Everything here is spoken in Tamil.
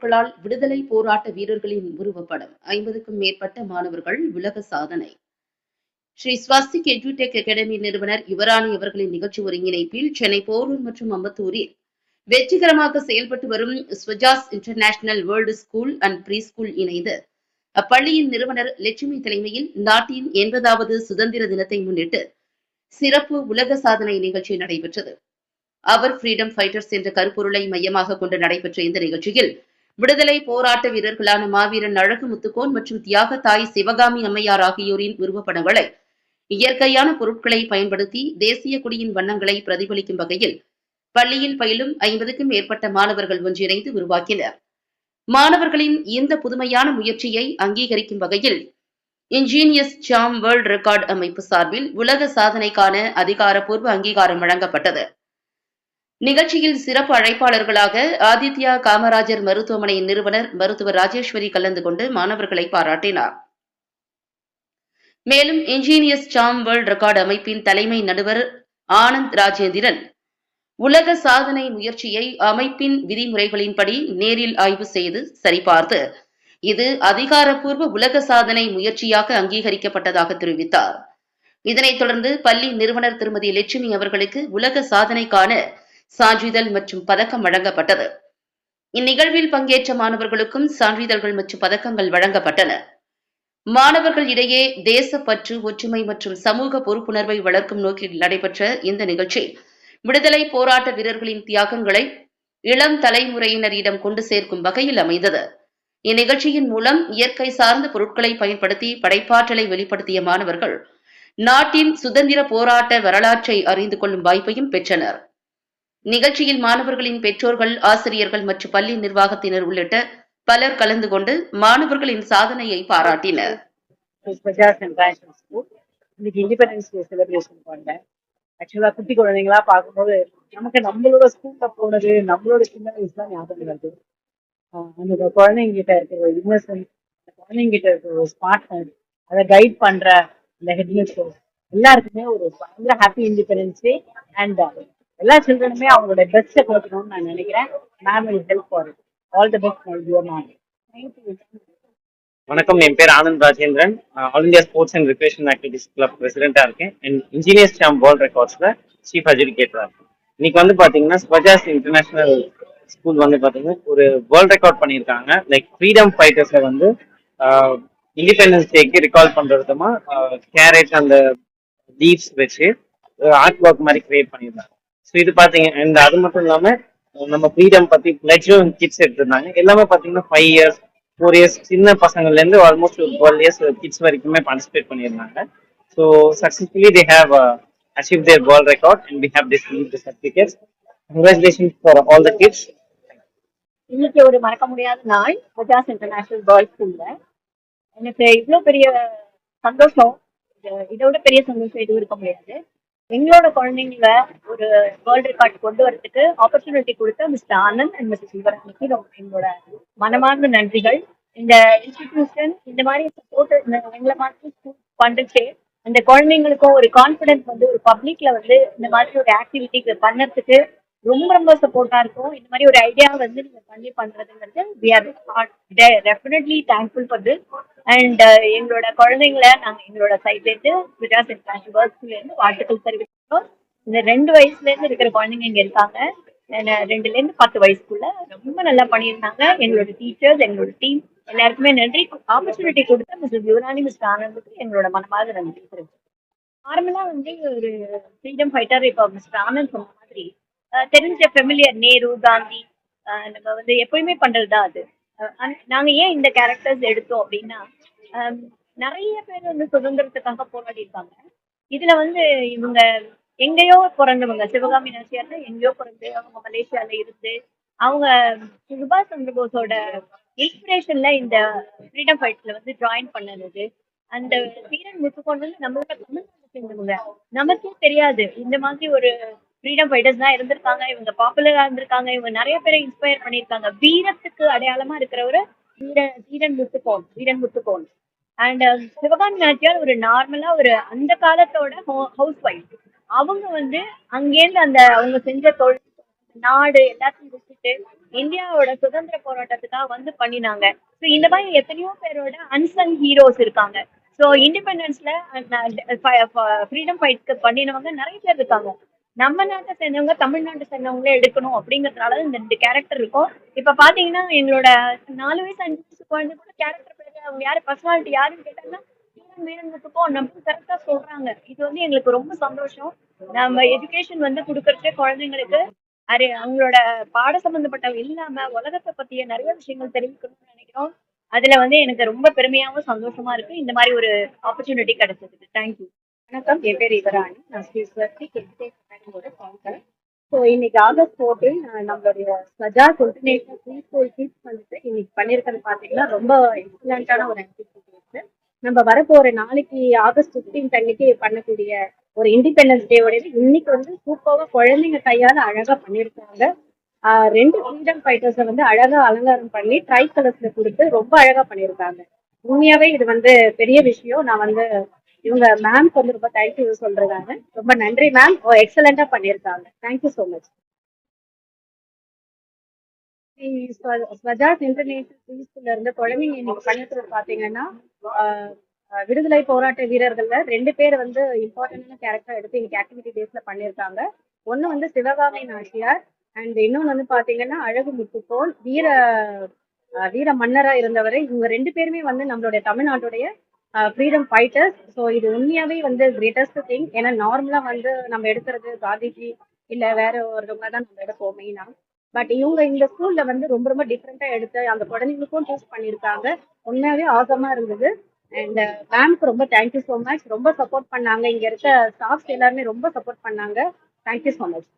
பொருட்களால் விடுதலை போராட்ட வீரர்களின் உருவப்படம் 50க்கும் மேற்பட்ட மாணவர்கள் உலக சாதனை. ஸ்ரீ ஸ்வஸ்திக் எஜுடெக் அகாடமி நிறுவனர் யுவராணி அவர்களின் நிகழ்ச்சி ஒருங்கிணைப்பில் சென்னை போரூர் மற்றும் அம்பத்தூரில் வெற்றிகரமாக செயல்பட்டு வரும் Swajas international world school and pre school இணைந்து அப்பள்ளியின் நிறுவனர் லட்சுமி தலைமையில் நாட்டின் 80வது சுதந்திர தினத்தை முன்னிட்டு சிறப்பு உலக சாதனை நிகழ்ச்சி நடைபெற்றது. அவர் ஃப்ரீடம் ஃபைட்டர்ஸ் என்ற கருப்பொருளை மையமாக கொண்டு நடைபெற்ற இந்த நிகழ்ச்சியில் விடுதலை போராட்ட வீரர்களான மாவீரன் அழகு முத்துக்கோன் மற்றும் தியாக தாய் சிவகாமி அம்மையார் ஆகியோரின் உருவப்படங்களை இயற்கையான பொருட்களை பயன்படுத்தி தேசிய கொடியின் வண்ணங்களை பிரதிபலிக்கும் வகையில் பள்ளியில் பயிலும் 50க்கும் மேற்பட்ட மாணவர்கள் ஒன்றிணைந்து உருவாக்கினர். மாணவர்களின் இந்த புதுமையான முயற்சியை அங்கீகரிக்கும் வகையில் இன்ஜீனியஸ் சாம் வேர்ல்ட் ரெக்கார்டு அமைப்பு சார்பில் உலக சாதனைக்கான அதிகாரப்பூர்வ அங்கீகாரம் வழங்கப்பட்டது. நிகழ்ச்சியில் சிறப்பு அழைப்பாளர்களாக ஆதித்யா காமராஜர் மருத்துவமனை நிறுவனர் மருத்துவர் ராஜேஸ்வரி கலந்து கொண்டு மாணவர்களை பாராட்டினார். மேலும் இன்ஜீனியஸ் சாம் வேர்ல்ட் ரெக்கார்டு அமைப்பின் தலைமை நடுவர் ஆனந்த் ராஜேந்திரன் உலக சாதனை முயற்சியை அமைப்பின் விதிமுறைகளின்படி நேரில் ஆய்வு செய்து சரிபார்த்து இது அதிகாரப்பூர்வ உலக சாதனை முயற்சியாக அங்கீகரிக்கப்பட்டதாக தெரிவித்தார். இதனைத் தொடர்ந்து பள்ளி நிறுவனர் திருமதி லட்சுமி அவர்களுக்கு உலக சாதனைக்கான சான்றிதழ் மற்றும் பதக்கம் வழங்கப்பட்டது. இந்நிகழ்வில் பங்கேற்ற மாணவர்களுக்கும் சான்றிதழ்கள் மற்றும் பதக்கங்கள் வழங்கப்பட்டன. மாணவர்கள் இடையே தேசப்பற்று, ஒற்றுமை மற்றும் சமூக பொறுப்புணர்வை வளர்க்கும் நோக்கில் நடைபெற்ற இந்த நிகழ்ச்சி விடுதலை போராட்ட வீரர்களின் தியாகங்களை இளம் தலைமுறையினரிடம் கொண்டு சேர்க்கும் வகையில் அமைந்தது. இந்நிகழ்ச்சியின் மூலம் இயற்கை சார்ந்த பொருட்களை பயன்படுத்தி படைப்பாற்றலை வெளிப்படுத்திய மாணவர்கள் நாட்டின் சுதந்திர போராட்ட வரலாற்றை அறிந்து கொள்ளும் வாய்ப்பையும் பெற்றனர். நிகழ்ச்சியில் மாணவர்களின் பெற்றோர்கள், ஆசிரியர்கள் மற்றும் பள்ளி நிர்வாகத்தினர் உள்ளிட்ட பலர் கலந்து கொண்டு மாணவர்களின் சாதனையை பாராட்டினர். ஆக்சுவலா குட்டி குழந்தைங்களா பார்க்கும்போது நமக்கு நம்மளோட ஸ்கூல்ல போனது, நம்மளோட சின்ன வயசு தான் ஞாபகம் வருது. அந்த குழந்தைங்க கிட்ட இருக்கிற ஒரு இன்னசென்ட், குழந்தைங்க கிட்ட இருக்கிற ஒரு ஸ்மார்ட்னஸ், அதை கைட் பண்ற இந்த ஹெட்னஸ் எல்லாருக்குமே ஒரு பயங்கர ஹாப்பி இண்டிபெண்டன்ஸ் டே. அண்ட் எல்லா சில்ட்ரனுமே அவங்களோட பெஸ்ட்டை கொடுக்கணும்னு நான் நினைக்கிறேன். Ma'am will help for it. All the best my dear ma'am. வணக்கம், என் பேர் Anand Rajendran. All India sports and recreation activities club பிரசிடென்டா இருக்கேன். அண்ட் இன்ஜினியர்ஸ் சாம் வேர்ல்ட் ரெக்கார்ட்ஸ்ல சீஃப் எஜுகேட்டரா இருக்கேன். இன்னைக்கு வந்து பாத்தீங்கன்னா ஸ்வஜாஸ் இன்டர்நேஷனல் ஸ்கூல் வந்து பாத்தீங்கன்னா ஒரு வேர்ல்ட் ரெக்கார்ட் பண்ணியிருக்காங்க. லைக் ஃப்ரீடம் ஃபைட்டர்ஸ்ல வந்து இண்டிபெண்டன்ஸ் டேக்கு ரிகால் பண்ற விதமா கேரட் அந்த லீவ்ஸ் வச்சு ஆர்ட் ஒர்க் மாதிரி கிரியேட் பண்ணியிருந்தாங்க. ஸோ இது பாத்தீங்க. அண்ட் அது மட்டும் இல்லாம நம்ம ஃப்ரீடம் பத்தி பிளட்ஜும் கிட்ஸ் எடுத்திருந்தாங்க. எல்லாமே பாத்தீங்கன்னா 5 years 4 years சின்ன பசங்கள்ல இருந்து ஆல்மோஸ்ட் ஒரு 12 years கிட்ஸ் வரைக்குமே பார்ட்டிசிபேட் பண்ணியிருந்தாங்க. So successfully they have achieve their world record and we have distribute the certificates. Congratulations for all the kids. இன்னைக்கு ஒரு மறக்க முடியாத நாள் ஸ்வஜாஸ் இன்டர்நேஷனல் கேர்ள்ஸ் ஸ்கூல்ல. எனக்கு இவ்வளவு பெரிய சந்தோஷம், இதோட பெரிய சந்தோஷம் எதுவும் இருக்க முடியாது. எங்களோட குழந்தைங்கள ஒரு வேர்ல்ட் ரெக்கார்ட் கொண்டு வரதுக்கு ஆப்பர்ச்சுனிட்டி கொடுத்த மிஸ்டர் ஆனந்த் அண்ட் மிஸ்டர் சிவராணிக்கு எங்களோட மனமார்ந்த நன்றிகள். இந்த இன்ஸ்டிடியூஷன் இந்த மாதிரி சப்போர்ட் எங்களை மாதிரி பண்றதுக்கு அந்த குழந்தைங்களுக்கும் ஒரு கான்பிடன்ஸ் வந்து ஒரு பப்ளிக்ல வந்து இந்த மாதிரி ஒரு ஆக்டிவிட்டி பண்ணறதுக்கு ரொம்ப ரொம்ப சப்போர்ட்டா இருக்கும். இந்த மாதிரி ஒரு ஐடியா வந்து நீங்க பண்ணி பண்றதுங்கிறது we are definitely thankful for this. And எங்களோட குழந்தைங்களை நாங்க எங்களோட சைட்ல இருந்து ஸ்வஜாஸ் இன்டர்நேஷனல் கேர்ள்ஸ்ல இருந்து வாழ்த்துக்கள் தெரிவிக்கிறோம். இந்த 2 வயசுல இருந்து இருக்கிற குழந்தைங்க இங்க இருக்காங்க. 2ல இருந்து 10 வயசுக்குள்ள ரொம்ப நல்லா பண்ணியிருந்தாங்க. எங்களோட டீச்சர்ஸ், எங்களோட டீம் எல்லாருக்குமே நன்றி. ஆப்பர்ச்சுனிட்டி கொடுத்த மிஸ்டர் யுவராணி, மிஸ்டர் ஆனந்துக்கு எங்களோட மனமார்ந்த நன்றி தெரிவிக்கிறோம். நார்மலா வந்து ஒரு ஃப்ரீடம் ஃபைட்டர் இப்போ மிஸ்டர் ஆனந்த் சொன்ன மாதிரி தெரிஞ்ச ஃபெமிலியர் நேரு, காந்தி நம்ம வந்து எப்பயுமே பண்றதுதான் அது. நாங்க ஏன் இந்த கேரக்டர்ஸ் எடுத்தோம் அப்படின்னா, நிறைய பேர் வந்து சுதந்திரத்துக்காக போராடி இருக்காங்க. இதுல வந்து இவங்க எங்கேயோ பிறந்தவங்க. சிவகாமி நாச்சியார் எங்கேயோ பிறந்து அவங்க மலேசியால இருந்து அவங்க சுபாஷ் சந்திர போஸோட இன்ஸ்பிரேஷன்ல இந்த ஃப்ரீடம் ஃபைட்ல வந்து ஜாயின் பண்ணது. அந்த தீரன் முத்துக்கோன் வந்து நம்மளோட தமிழ்நாட்டை சேர்ந்தவங்க. நமக்கே தெரியாது இந்த மாதிரி ஒரு ஃப்ரீடம் ஃபைட்டர்ஸ் தான் இருந்திருக்காங்க. இவங்க பாப்புலரா இருந்திருக்காங்க. இவங்க நிறைய பேரை இன்ஸ்பயர் பண்ணியிருக்காங்க. வீரத்துக்கு அடையாளமா இருக்கிறவரு தீரன் முத்துக்கோன். அண்ட் சிவகாமி நாச்சியார் ஒரு நார்மலா ஒரு அந்த காலத்தோட ஹவுஸ் ஒய்ஃப். அவங்க வந்து அங்கேருந்து அந்த அவங்க செஞ்ச தொழில், நாடு எல்லாத்தையும் விட்டுட்டு கஷ்டப்பட்டு இந்தியாவோட சுதந்திர போராட்டத்துக்காக வந்து பண்ணினாங்க. ஸோ இந்த மாதிரி எத்தனையோ பேரோட அன்சங் ஹீரோஸ் இருக்காங்க. ஸோ இண்டிபெண்டன்ஸ்ல ஃப்ரீடம் ஃபைட்க்கு பண்ணினவங்க நிறைய பேர் இருக்காங்க. நம்ம நாட்டை சேர்ந்தவங்க தமிழ்நாட்டை சேர்ந்தவங்களே எடுக்கணும் அப்படிங்கறதுனால இந்த 2 கேரக்டர் இருக்கும். இப்ப பாத்தீங்கன்னா எங்களோட 4 வயசு 5 வயசு குழந்தை கூட கேரக்டர் பேரு அவங்க யாரு பர்சனாலிட்டி யாருன்னு கேட்டாங்கன்னா வீரன் வீரன் முத்துப்போம் நம்ம கரெக்டா சொல்றாங்க. இது வந்து எங்களுக்கு ரொம்ப சந்தோஷம். நம்ம எஜுகேஷன் வந்து கொடுக்கறதே குழந்தைங்களுக்கு அவங்களோட பாட சம்பந்தப்பட்ட இல்லாம உலகத்தை பத்திய நிறைய விஷயங்கள் தெரிவிக்கணும்னு நினைக்கிறோம். அதுல வந்து எனக்கு ரொம்ப பெருமையாவும் சந்தோஷமா இருக்கு இந்த மாதிரி ஒரு ஆப்பர்ச்சுனிட்டி கிடைச்சதுக்கு. தேங்க்யூ. வணக்கம், என் பேர் யுவராணி. நான் ஸ்ரீ ஸ்வஸ்தி எஜுகேஷன் அகாடமியோட கவுன்சிலர். ஸோ இன்னைக்கு ஆகஸ்ட் 14 நம்மளுடைய Swajas international pre school kids வந்துட்டு இன்னைக்கு பண்ணியிருக்கிறது பார்த்தீங்கன்னா ரொம்ப எக்ஸலண்டான ஒரு ஆக்டிவிட்டி இருக்கு. நம்ம வரப்போற நாளைக்கு ஆகஸ்ட் 15 அன்னைக்கு பண்ணக்கூடிய ஒரு இண்டிபெண்டன்ஸ் டேவோட இன்னைக்கு வந்து சூப்பராக குழந்தைங்க கையால அழகா பண்ணியிருக்காங்க. 2 ஃப்ரீடம் ஃபைட்டர்ஸை வந்து அழகா அலங்காரம் பண்ணி ட்ரை கலர்ஸ்ல கொடுத்து ரொம்ப அழகா பண்ணியிருக்காங்க. உண்மையாவே இது வந்து பெரிய விஷயம். நான் வந்து இவங்க மேம்க்கு வந்து ரொம்ப தேங்க்யூ சொல்றாங்க. ரொம்ப நன்றி மேம், எக்ஸலண்டா பண்ணியிருக்காங்க. Thank you so much. ஸ்வஜாஸ் இன்டர்நேஷனல் ப்ரீ ஸ்கூல்ல இருந்து குழந்தைங்க இன்னைக்கு பண்ணிட்டு பாத்தீங்கன்னா விடுதலை போராட்ட வீரர்கள்ல 2 பேர் வந்து இம்பார்ட்டன்டான கேரக்டர் எடுத்து இன்னைக்கு ஆக்டிவிட்டி டேஸ்ல பண்ணியிருக்காங்க. ஒன்னு வந்து சிவகாமி நாச்சியார் அண்ட் இன்னொன்னு வந்து பாத்தீங்கன்னா அழகு முத்துக்கோன் வீர மன்னரா இருந்தவரை. இவங்க 2 பேருமே வந்து நம்மளுடைய தமிழ்நாட்டுடைய ஃப்ரீடம் ஃபைட்டர்ஸ். ஸோ இது உண்மையாவே வந்து கிரேட்டஸ்ட் திங். ஏன்னா நார்மலா வந்து நம்ம எடுக்கிறது காந்திஜி இல்ல வேற ஒருவங்க தான் நம்ம எடுப்போம் மெயினா. பட் இவங்க இந்த ஸ்கூல்ல வந்து ரொம்ப ரொம்ப டிஃப்ரெண்டா எடுத்து அந்த குழந்தைங்களுக்கும் டீச் பண்ணியிருக்காங்க. உண்மையாவே ஆசமா இருந்தது. அண்ட் மேம்க்கு ரொம்ப தேங்க்யூ ஸோ மச். ரொம்ப சப்போர்ட் பண்ணாங்க. இங்க இருக்க ஸ்டாஃப்ஸ் எல்லாருமே ரொம்ப சப்போர்ட் பண்ணாங்க. Thank you so much.